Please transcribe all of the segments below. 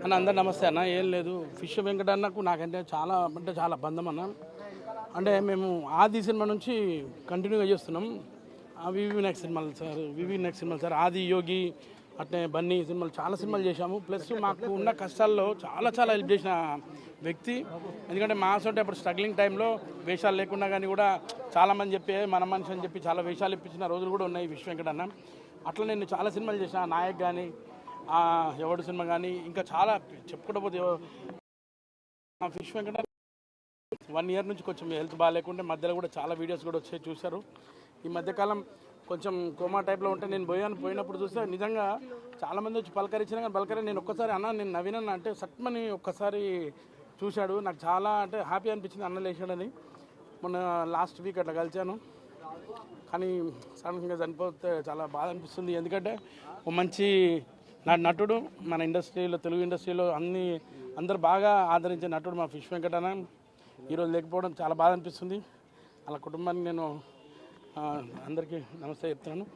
అన్న అందరు నమస్తే అన్న. ఏం లేదు, ఫిష్ వెంకటన్నకు నాకంటే చాలా బంధం అన్న. అంటే మేము ఆది సినిమా నుంచి కంటిన్యూగా చేస్తున్నాం. వివి నెక్స్ట్ సినిమాలు సార్, ఆది యోగి అట్నే బన్నీ సినిమాలు చాలా సినిమాలు చేశాము. ప్లస్ మాకు ఉన్న కష్టాల్లో చాలా హెల్ప్ చేసిన వ్యక్తి. ఎందుకంటే మా సొంత అప్పుడు స్ట్రగ్లింగ్ టైంలో వేషాలు లేకున్నా కానీ కూడా చాలామంది చెప్పి మన మనిషి అని చెప్పి చాలా వేషాలు ఇప్పించిన రోజులు కూడా ఉన్నాయి విశ్వ వెంకటన్న. అట్లా నేను చాలా సినిమాలు చేసిన, నాయక్ కానీ ఎవడు సినిమా కానీ ఇంకా చాలా చెప్పుకుంటూ పోతే ఫిష్ వెంకట 1 ఇయర్ నుంచి కొంచెం హెల్త్ బాగాలేకుంటే మధ్యలో కూడా చాలా వీడియోస్ కూడా వచ్చాయి, చూశారు. ఈ మధ్యకాలం కొంచెం కోమా టైప్లో ఉంటే నేను పోయినప్పుడు చూస్తే నిజంగా చాలామంది వచ్చి పలకరించినా కానీ నేను ఒక్కసారి అన్న నేను నవీనన్న అంటే సట్మని ఒక్కసారి చూశాడు. నాకు చాలా అంటే హ్యాపీ అనిపించింది అన్న లేచాడని. మొన్న లాస్ట్ వీక్ అట్లా కలిశాను, కానీ సడన్గా చనిపోతే చాలా బాధ అనిపిస్తుంది. ఎందుకంటే ఒక మంచి నటుడు మన ఇండస్ట్రీలో, తెలుగు ఇండస్ట్రీలో అందరు బాగా ఆదరించే నటుడు మా ఫిష్ వెంకటన్న ఈరోజు లేకపోవడం చాలా బాధ అనిపిస్తుంది. వాళ్ళ కుటుంబానికి నేను అందరికీ నమస్తే చెప్తున్నాను.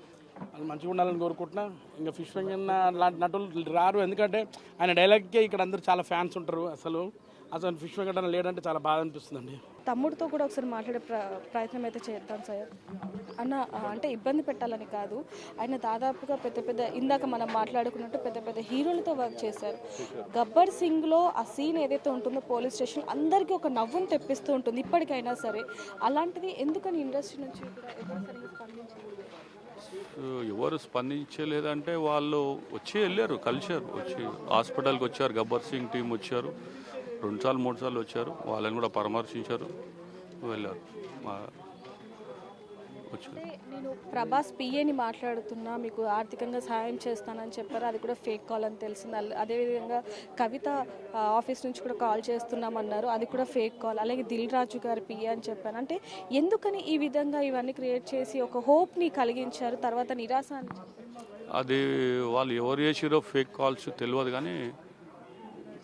వాళ్ళు మంచిగా ఉండాలని కోరుకుంటున్నా. ఇంకా ఫిష్ వెంకన్న లాంటి నటులు రారు, ఎందుకంటే ఆయన డైలాగ్కే ఇక్కడ అందరు చాలా ఫ్యాన్స్ ఉంటారు. అసలు ఫిష్ వెంకటన్న లేడంటే చాలా బాధ అనిపిస్తుందండి. తమ్ముడితో కూడా ఒకసారి మాట్లాడే ప్రయత్నం అయితే చేద్దాం సార్. అన్న అంటే ఇబ్బంది పెట్టాలని కాదు, ఆయన దాదాపుగా పెద్ద ఇందాక మనం మాట్లాడుకున్నట్టు పెద్ద హీరోలతో వర్క్ చేశారు. గబ్బర్ సింగ్లో ఆ సీన్ ఏదైతే ఉంటుందో పోలీస్ స్టేషన్ అందరికీ ఒక నవ్వును తెప్పిస్తూ ఉంటుంది ఇప్పటికైనా సరే. అలాంటిది ఎందుకని ఇండస్ట్రీ నుంచి ఎవరు స్పందించలేదంటే వాళ్ళు వచ్చి వెళ్ళారు, కలిశారు, వచ్చి హాస్పిటల్కి వచ్చారు. గబ్బర్ సింగ్ టీం వచ్చారు, 2 సార్లు 3 సార్లు వచ్చారు. వాళ్ళని కూడా పరామర్శించారు, వెళ్ళారు. నేను ప్రభాస్ పిఏని మాట్లాడుతున్నా, మీకు ఆర్థికంగా సహాయం చేస్తానని చెప్పారు, అది కూడా ఫేక్ కాల్ అని తెలిసింది. అదేవిధంగా కవిత ఆఫీస్ నుంచి కూడా కాల్ చేస్తున్నామన్నారు, అది కూడా ఫేక్ కాల్. అలాగే దిల్ రాజు గారి పిఏ అని చెప్పాను. అంటే ఎందుకని ఈ విధంగా ఇవన్నీ క్రియేట్ చేసి ఒక హోప్ని కలిగించారు, తర్వాత నిరాశ అని? అది వాళ్ళు ఎవరు చేసిరో ఫేక్ కాల్స్ తెలియదు, కానీ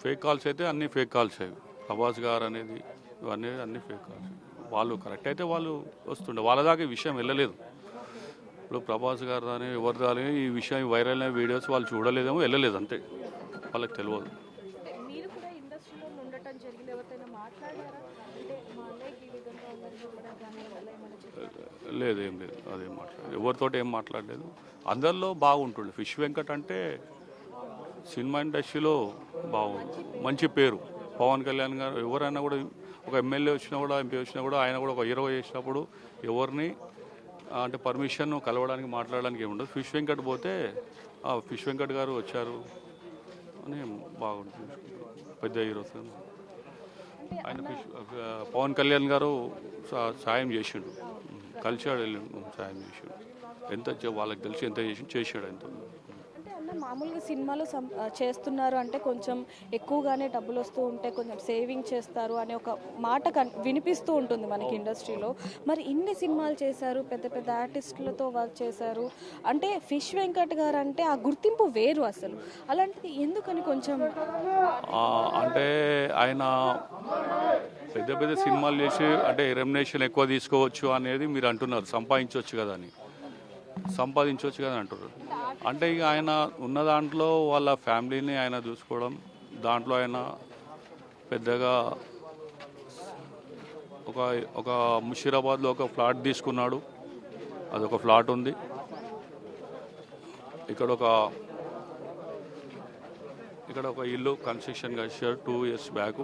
ఫేక్ కాల్స్ అయితే అన్నీ ఫేక్ కాల్స్ అవి. ప్రభాస్ గారు అనేది ఇవన్నీ అన్నీ ఫేక్ కాల్స్. వాళ్ళు కరెక్ట్ అయితే వాళ్ళు వస్తుండే, వాళ్ళ దాకా ఈ విషయం వెళ్ళలేదు. ఇప్పుడు ప్రభాస్ గారు కానీ ఎవరు కానీ ఈ విషయం వైరల్ అయిన వీడియోస్ వాళ్ళు చూడలేదేమో, వెళ్ళలేదు, అంతే, వాళ్ళకి తెలియదు. లేదు, ఏం లేదు, అదేం మాట్లాడలేదు, ఎవరితోటి ఏం మాట్లాడలేదు. అందరిలో బాగుంటుండే. ఫిష్ వెంకట్ అంటే సినిమా ఇండస్ట్రీలో బాగుంది, మంచి పేరు. పవన్ కళ్యాణ్ గారు ఎవరైనా కూడా, ఒక ఎమ్మెల్యే వచ్చినా కూడా, ఎంపీ వచ్చినా కూడా, ఆయన కూడా ఒక హీరో చేసినప్పుడు ఎవరిని అంటే పర్మిషన్ కలవడానికి మాట్లాడడానికి ఏముండదు. ఫిష్ వెంకట్ పోతే ఫిష్ వెంకట్ గారు వచ్చారు అని బాగుంటుంది, పెద్ద హీరోస్. ఆయన పవన్ కళ్యాణ్ గారు సాయం చేసిండు, కలిసాడు, వెళ్ళి సాయం చేసిండు. ఎంత వాళ్ళకి తెలిసి ఎంత చేసాడు ఎంత. మామూలుగా సినిమాలు చేస్తున్నారు అంటే కొంచెం ఎక్కువగానే డబ్బులు వస్తూ ఉంటే కొంచెం సేవింగ్ చేస్తారు అనే ఒక మాట వినిపిస్తూ ఉంటుంది మనకి ఇండస్ట్రీలో. మరి ఇన్ని సినిమాలు చేశారు, పెద్ద ఆర్టిస్టులతో వర్క్ చేశారు, అంటే ఫిష్ వెంకట్ గారు అంటే ఆ గుర్తింపు వేరు అసలు. అలాంటిది ఎందుకని కొంచెం అంటే ఆయన పెద్ద సినిమాలు చేసి అంటే రెమ్యునరేషన్ ఎక్కువ తీసుకోవచ్చు అనేది మీరు అంటున్నారు, సంపాదించవచ్చు కదా అని అంటారు. అంటే ఇక ఆయన ఉన్న దాంట్లో వాళ్ళ ఫ్యామిలీని ఆయన చూసుకోవడం, దాంట్లో ఆయన పెద్దగా ఒక ముషీరాబాద్లో ఒక ఫ్లాట్ తీసుకున్నాడు, అదొక ఫ్లాట్ ఉంది. ఇక్కడ ఒక ఇల్లు కన్స్ట్రక్షన్ చేశారు 2 ఇయర్స్ బ్యాక్.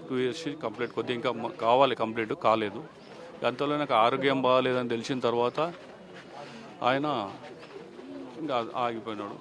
2 ఇయర్స్ కంప్లీట్, కొద్దిగా ఇంకా కావాలి, కంప్లీట్ కాలేదు. అంతలో నాకు ఆరోగ్యం బాగాలేదని తెలిసిన తర్వాత ఆయన ఇంకా ఆగిపోయినాడు.